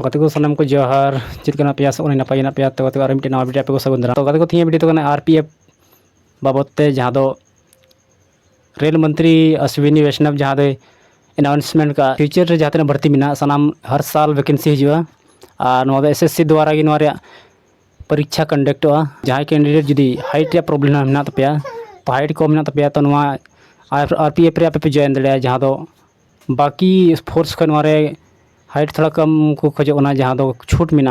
तो कते को सनम को जोहार चितना पे उन नपाय पे तो कते और मिट्टी नवा वीडियो पे को सगुन दारा तो कते को थी वीडियो तो आरपीएफ बाबते जहाँ दो रेल मंत्री अश्विनी वैष्णव जहाँ दो अनाउंसमेंट का फ्यूचर रे जहाँ भर्ती में सनाम हर साल वैकेंसी हिजुआ और एसएससी द्वारा की परीक्षा कंडक्ट जहाँ कैंडिडेट जुदी हाइट या प्रॉब्लम में तपया तो हाइट को में तपया तो आरपीएफ रे पे जॉइन दाड़ा जहाँ दो बाकी फोर्स खन हाइट थोड़ा कम को खोजना जहाँ दो छूट में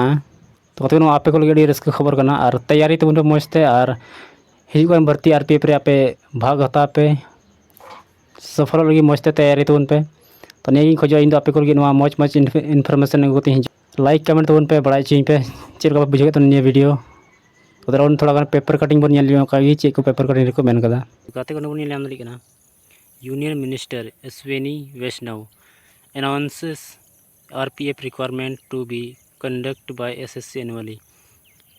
तो कते आपे को लगे रस्क खबर करना और तैयारी तबन पे मजते और हिजुआन भर्ती आरपीएफ रे पे भाग हता पे सफल लगे मजते तैयारी तबन पे तो नहीं खोजा इन आपे को लगे मज मज इनफॉरमेशन अगुते लाइक कमेंट तबन पे बड़ा चीज पे चेक बुझे तो निया वीडियो तो थोड़ा पेपर कटिंग बन चेक को पेपर कटिंग को मेन कदा गाते को बन नाम दाड़ी union minister Ashwini Vaishnaw announces RPF requirement to be conduct by SSC annually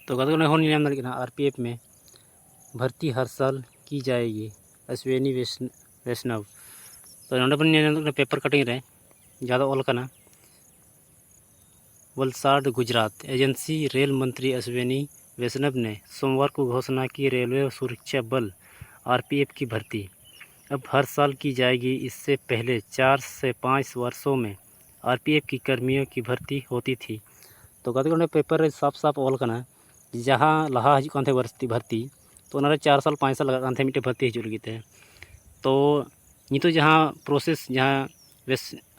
तो गाते को नाम दाड़ी आरपीएफ में भर्ती हर साल की जाएगी अश्विनी वैष्णव तो नोडे बन पेपर कटिंग रे ज़्यादा ऑल करना वलसाड गुजरात एजेंसी रेल मंत्री अश्विनी वैष्णव ने सोमवार को घोषणा की रेलवे सुरक्षा बल आरपीएफ की भर्ती अब हर साल की जाएगी। इससे पहले 4 से 5 वर्षों में आरपीएफ की कर्मियों की भर्ती होती थी। तो गत पेपर साफ साफ ऑल करना जहाँ लहा हजून भर्ती तो 4 साल 5 साल लगा मिट्टे भर्ती हजू लगे तो नित जहाँ प्रोसेस जहाँ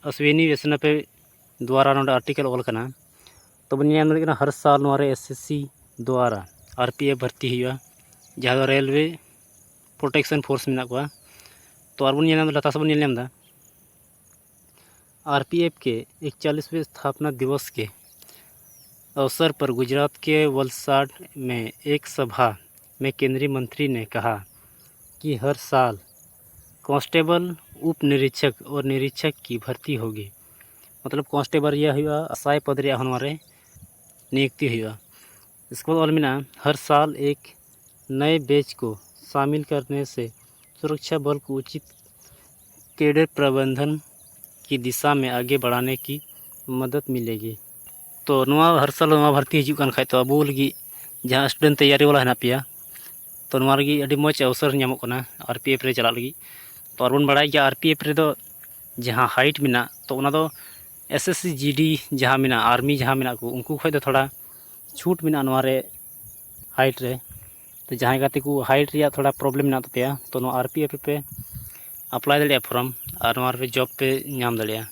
अश्विनी वैष्णव पे द्वारा नोडे आर्टिकल ऑल करना तो बन हर साल एसएससी द्वारा आरपीएफ भर्ती हुआ जहाँ रेलवे प्रोटेक्शन फोर्स में को तो और बन लतास बन आरपीएफ के 41वें स्थापना दिवस के अवसर पर गुजरात के वलसाड में एक सभा में केंद्रीय मंत्री ने कहा कि हर साल कांस्टेबल उप निरीक्षक और निरीक्षक की भर्ती होगी। मतलब कांस्टेबल यह हुआ असाय पद रे नियुक्ति हुआ। इसको और मिना हर साल एक नए बैच को शामिल करने से सुरक्षा बल को उचित कैडर प्रबंधन की दिशा में आगे बढ़ाने की मदद मिलेगी। तो हर साल भर्ती हजून खाए तो अब लगी जहाँ स्टूडेंट तैयारी वाला है पे तो लगी मज अवसर नामों आरपीएफ रे चला लगी तो और बन बड़ा आरपीएफ रे दो जहाँ हाइट में तो एसएससी जीडी जहाँ में आर्मी जहाँ में को उनको खो थोड़ा छूट में हाइट रे तो जहाँ गाते को हाइट रे थोड़ा प्रॉब्लम में तपया तो आरपीएफ पे अप्लाई दाड़ा फॉर्म और जॉब पे नाम दाड़ा।